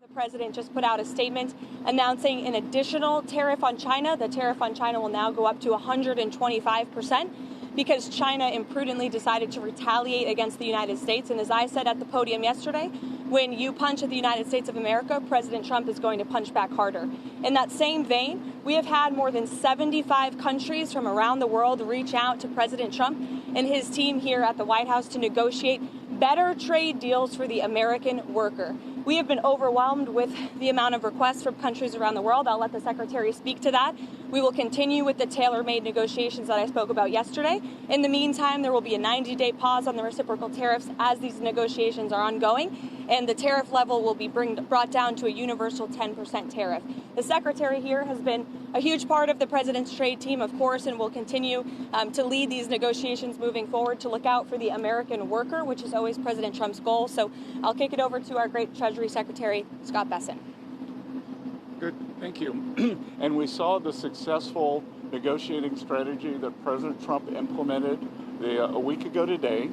The president just put out a statement announcing an additional tariff on China. The tariff on China will now go up to 125% because China imprudently decided to retaliate against the United States. And as I said at the podium yesterday, when you punch at the United States of America, President Trump is going to punch back harder. In that same vein, we have had more than 75 countries from around the world reach out to President Trump and his team here at the White House to negotiate better trade deals for the American worker. We have been overwhelmed with the amount of requests from countries around the world. I'll let the Secretary speak to that. We will continue with the tailor-made negotiations that I spoke about yesterday. In the meantime, there will be a 90-day pause on the reciprocal tariffs as these negotiations are ongoing, and the tariff level will be brought down to a universal 10% tariff. The Secretary here has been a huge part of the President's trade team, of course, and will continue to lead these negotiations moving forward to look out for the American worker, which is always President Trump's goal. So I'll kick it over to our great Treasury Secretary, Scott Bessent. Good, thank you. And we saw the successful negotiating strategy that President Trump implemented a week ago today.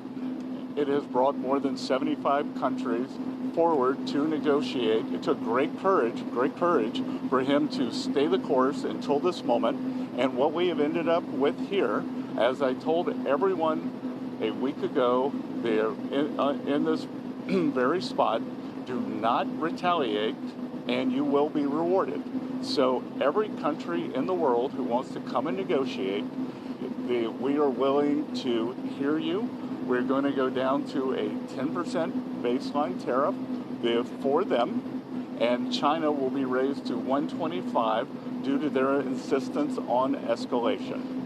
It has brought more than 75 countries forward to negotiate. It took great courage for him to stay the course until this moment. And what we have ended up with here, as I told everyone a week ago, they're in this very spot, do not retaliate and you will be rewarded. So every country in the world who wants to come and negotiate, we are willing to hear you. We're going to go down to a 10% baseline tariff for them, and China will be raised to 125 due to their insistence on escalation.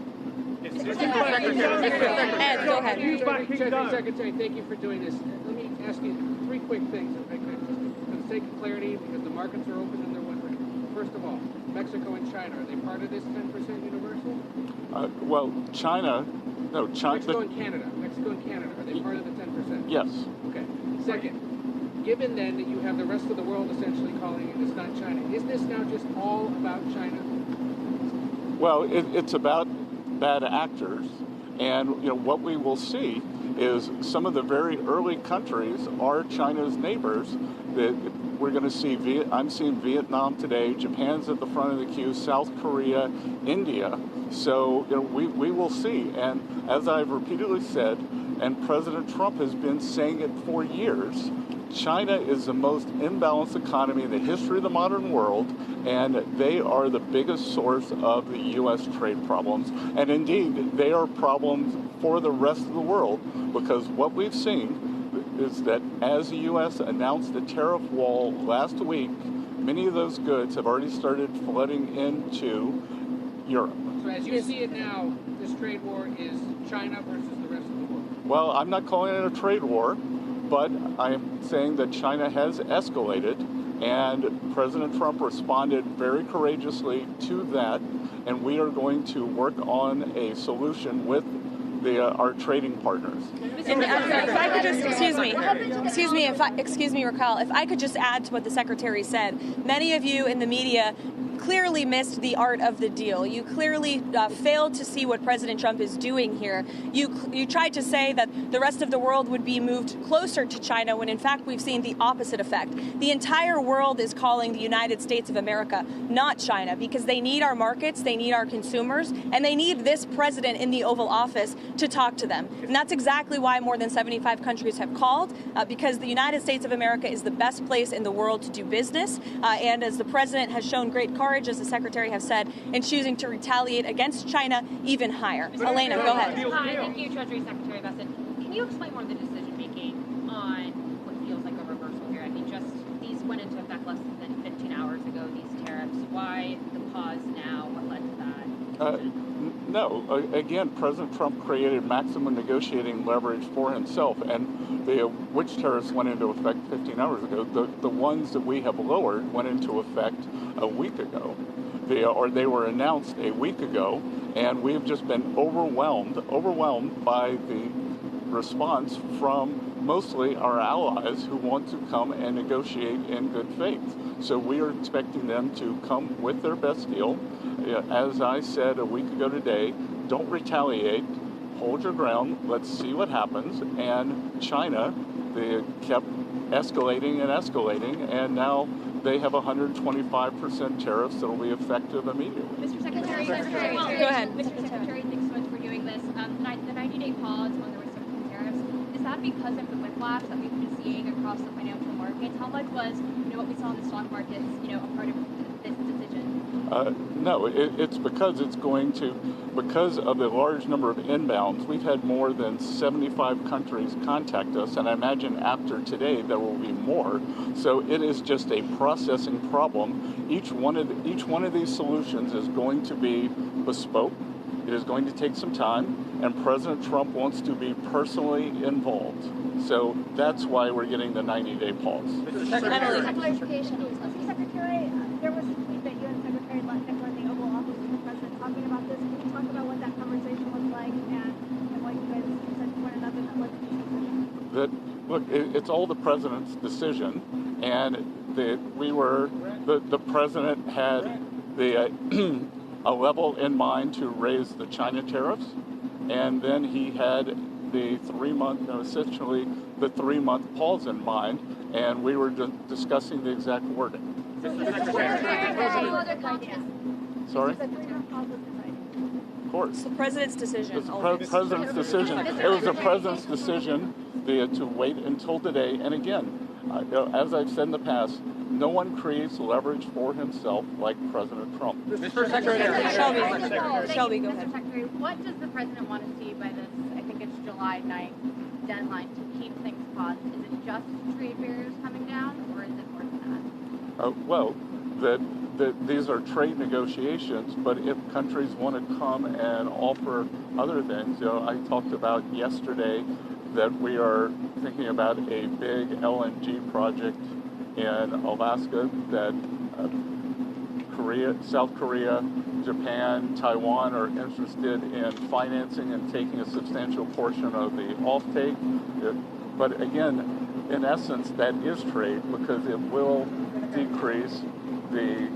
Ed, go ahead. Secretary, thank you for doing this. Let me ask you three quick things, if I could, just for the sake of clarity, because the markets are open and they're wondering. First of all, Mexico and China, are they part of this 10% universal? Well, China. Mexico and Canada, are they part of the 10%? Yes. Okay. Second, given then that you have the rest of the world essentially calling it, it's not China, is this now just all about China? Well, it's about bad actors, and what we will see is some of the very early countries are China's neighbors. That we're going to see. I'm seeing Vietnam today. Japan's at the front of the queue. South Korea, India. So we will see. And as I've repeatedly said, and President Trump has been saying it for years, China is the most imbalanced economy in the history of the modern world, and they are the biggest source of the U.S. trade problems. And indeed, they are problems for the rest of the world, because what we've seen is that as the U.S. announced the tariff wall last week, many of those goods have already started flooding into Europe. So as you see it now, this trade war is China versus the rest of the world? Well, I'm not calling it a trade war, but I'm saying that China has escalated, and President Trump responded very courageously to that, and we are going to work on a solution with our trading partners. And if I could just, excuse me, Raquel, if I could just add to what the Secretary said. Many of you in the media clearly missed the art of the deal. You clearly failed to see what President Trump is doing here. You tried to say that the rest of the world would be moved closer to China when in fact we've seen the opposite effect. The entire world is calling the United States of America, not China, because they need our markets, they need our consumers, and they need this president in the Oval Office to talk to them. And that's exactly why more than 75 countries have called, because the United States of America is the best place in the world to do business. And as the president has shown great courage, as the Secretary has said, in choosing to retaliate against China even higher. Elena, go ahead. Hi, thank you, Treasury Secretary Bessent. Can you explain more of the decision-making on what feels like a reversal here? I mean, these went into effect less than 15 hours ago, these tariffs. Why the pause now? What led to that? No. Again, President Trump created maximum negotiating leverage for himself, and which tariffs went into effect 15 hours ago? The ones that we have lowered went into effect a week ago. They were announced a week ago, and we have just been overwhelmed by the response from mostly our allies who want to come and negotiate in good faith. So we are expecting them to come with their best deal. As I said a week ago today, don't retaliate, hold your ground, let's see what happens. And China, they kept escalating and escalating, and now they have 125% tariffs that will be effective immediately. Mr. Secretary, Go ahead. Mr. Secretary, thanks so much for doing this. The 90-day pause on the reciprocal tariffs, is that because of the whiplash that we've been seeing across the financial markets? How much was, what we saw in the stock markets, a part of this decision? No, it's because it's going to, because of the large number of inbounds, we've had more than 75 countries contact us, and I imagine after today there will be more. So it is just a processing problem. Each one of these solutions is going to be bespoke. It is going to take some time, and President Trump wants to be personally involved. So that's why we're getting the 90-day pause. Mr. Secretary, Mr. Secretary, there was a tweet that you and Secretary Lutnick were in the Oval Office with the President talking about this. Can you talk about what that conversation was like and what you guys said to one another that led to this decision? Look, it's all the President's decision, and the President had a level in mind to raise the China tariffs, and then he had the 3-month pause in mind, and we were discussing the exact wording. Sorry? Of course. It's the president's decision. It's the president's decision. It was the president's decision to wait until today. And again, as I've said in the past, no one creates leverage for himself like President Trump. Mr. Secretary. Shelby, go ahead. Mr. Secretary, what does the president want to see by this, I think it's July 9th deadline to keep things paused? Is it just trade barriers coming down, or is it more than that? These are trade negotiations, but if countries want to come and offer other things, I talked about yesterday that we are thinking about a big LNG project in Alaska that South Korea, Japan, Taiwan are interested in financing and taking a substantial portion of the offtake. But again, in essence, that is trade because it will decrease the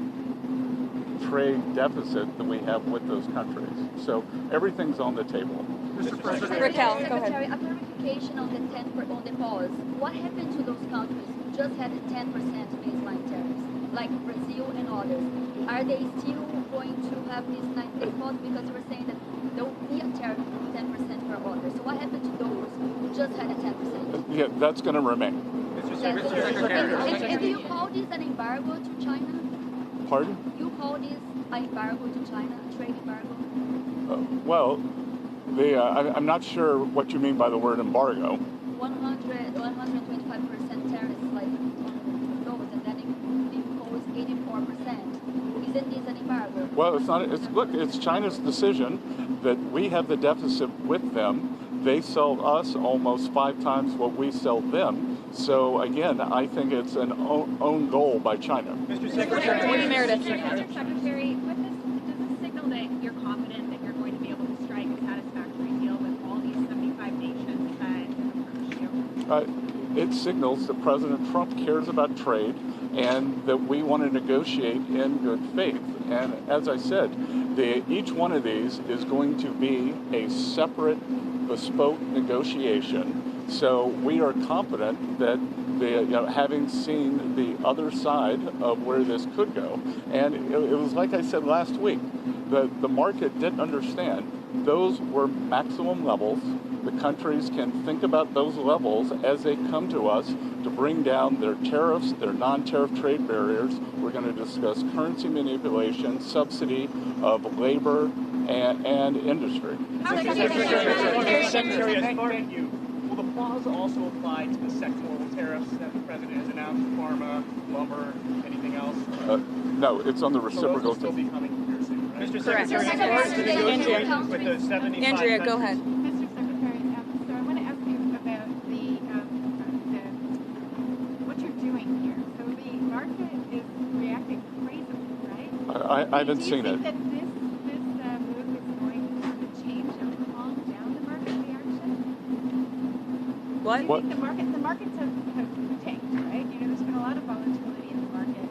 trade deficit that we have with those countries. So everything's on the table. Mr. President. Raquel, go Secretary, ahead. a clarification on the 10% on the pause. What happened to those countries who just had a 10% baseline tariffs, like Brazil and others? Are they still going to have this 90-day pause? Because we're saying that there will be a tariff of 10% for others. So what happened to those who just had a 10%? Yeah, that's going to remain. Mr. Secretary. And do you call this an embargo to China? Pardon? You call this an embargo to China, a trade embargo? I'm not sure what you mean by the word embargo. 125% tariffs, like those, and then it goes 84%. Isn't this an embargo? Well, it's not. It's China's decision that we have the deficit with them. They sell us almost 5 times what we sell them. So again, I think it's an own goal by China. Mr. Secretary, Mr. Secretary, with this, does this signal that you're confident that you're going to be able to strike a satisfactory deal with all these 75 nations that approach you? It signals that President Trump cares about trade and that we want to negotiate in good faith. And as I said, each one of these is going to be a separate, bespoke negotiation. So we are confident that having seen the other side of where this could go, and it was like I said last week, the market didn't understand. Those were maximum levels. The countries can think about those levels as they come to us to bring down their tariffs, their non-tariff trade barriers. We're going to discuss currency manipulation, subsidy of labor, and industry. Secretary, as far as you, will the pause also apply to the sectoral tariffs that the president has announced, pharma, lumber, anything else? No, it's on the reciprocal. So those will still be coming here soon, right? Mr. Correct. Secretary, as far as the negotiations with the 75 Andrea, go ahead. Mr. Secretary, so I want to ask you about what you're doing here. So the market is reacting crazily, right? I haven't seen it. Do you think that this move is going to change and calm down the market reaction? What? Do you think the markets have tanked, right? There's been a lot of volatility in the market,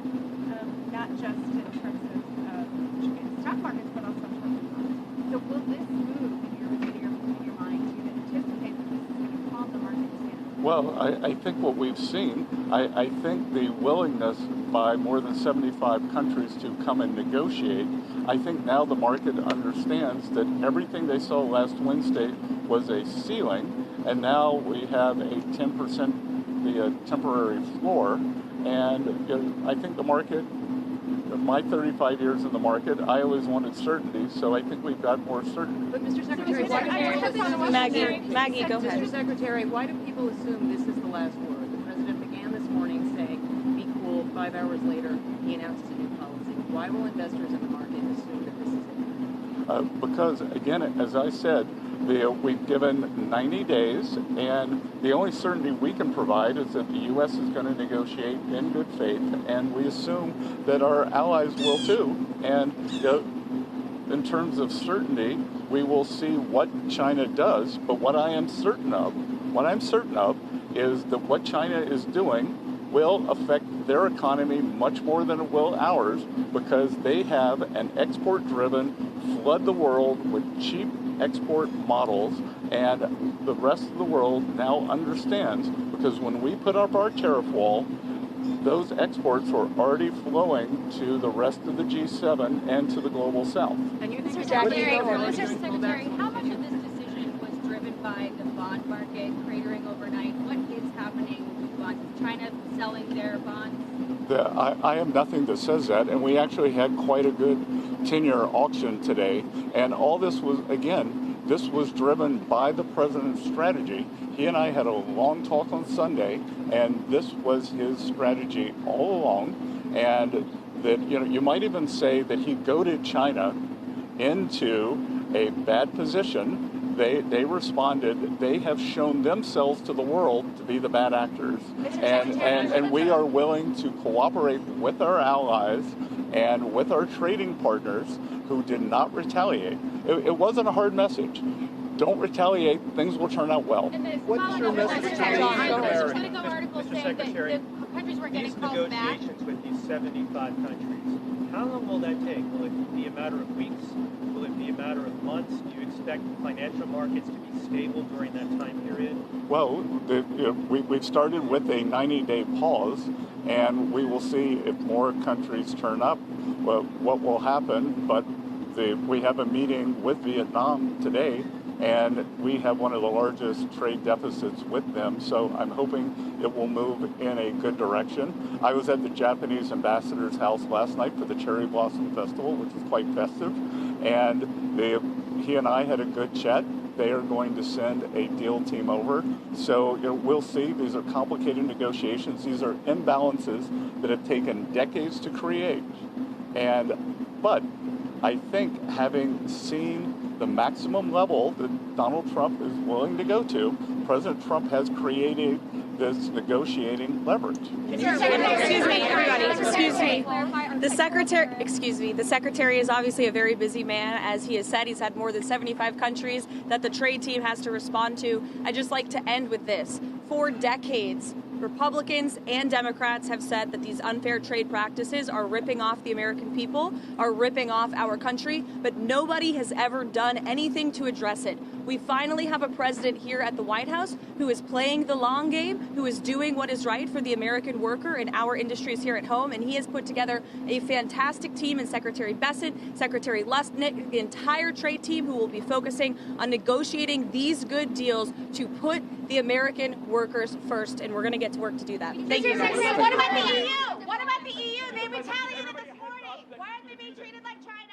not just in terms of stock markets, but also in terms of bonds. So will this move, in your mind, do you anticipate that this is going to calm the markets down? Well, I think what we've seen, I think the willingness by more than 75 countries to come and negotiate, I think now the market understands that everything they saw last Wednesday was a ceiling, and now we have a 10% the temporary floor, and I think the market, my 35 years in the market, I always wanted certainty, so I think we've got more certainty. But Mr. Secretary, Maggie, go ahead. Mr. Secretary, why do people assume this is the last word? The president began this morning saying, be cool. 5 hours later, he announces a new policy. Why will investors in the market assume that this is it? Because, again, as I said, we've given 90 days, and the only certainty we can provide is that the U.S. is going to negotiate in good faith, and we assume that our allies will too. And in terms of certainty, we will see what China does. But what I'm certain of is that what China is doing will affect their economy much more than it will ours, because they have an export-driven, flood the world with cheap export models, and the rest of the world now understands, because when we put up our tariff wall, those exports were already flowing to the rest of the G7 and to the global south. And you think Mr. Secretary, how much of this decision was driven by the bond market cratering overnight? What is happening with bonds? Is China selling their bonds? I have nothing that says that, and we actually had quite a good 10-year auction today, and all this was, again, this was driven by the president's strategy. He and I had a long talk on Sunday, and this was his strategy all along, and that, you might even say that he goaded China into a bad position. They responded. They have shown themselves to the world to be the bad actors, and we are willing to cooperate with our allies and with our trading partners who did not retaliate. It wasn't a hard message. Don't retaliate. Things will turn out well. What's your message to There's Politico articles Mr. saying that Secretary, the countries were getting these called back. negotiations with these 75 countries, how long will that take? Will it be a matter of weeks? Will it be a matter of months? Do you expect financial markets to be stable during that time period? Well, we've started with a 90-day pause, and we will see if more countries turn up, what will happen. But we have a meeting with Vietnam today, and we have one of the largest trade deficits with them, so I'm hoping it will move in a good direction. I was at the Japanese ambassador's house last night for the Cherry Blossom Festival, which is quite festive, and he and I had a good chat. They are going to send a deal team over. So we'll see. These are complicated negotiations. These are imbalances that have taken decades to create. But I think, having seen the maximum level that Donald Trump is willing to go to, President Trump has created this negotiating leverage. Excuse me, everybody. Excuse me. The secretary is obviously a very busy man. As he has said, he's had more than 75 countries that the trade team has to respond to. I'd just like to end with this. For decades, Republicans and Democrats have said that these unfair trade practices are ripping off the American people, are ripping off our country, but nobody has ever done anything to address it. We finally have a president here at the White House who is playing the long game, who is doing what is right for the American worker and our industries here at home, and he has put together a fantastic team in Secretary Bessent, Secretary Lustnick, the entire trade team, who will be focusing on negotiating these good deals to put the American workers first, and we're going to get to work to do that. Thank you. What about the EU? What about the EU? They retaliated this morning. Why aren't they being treated like China?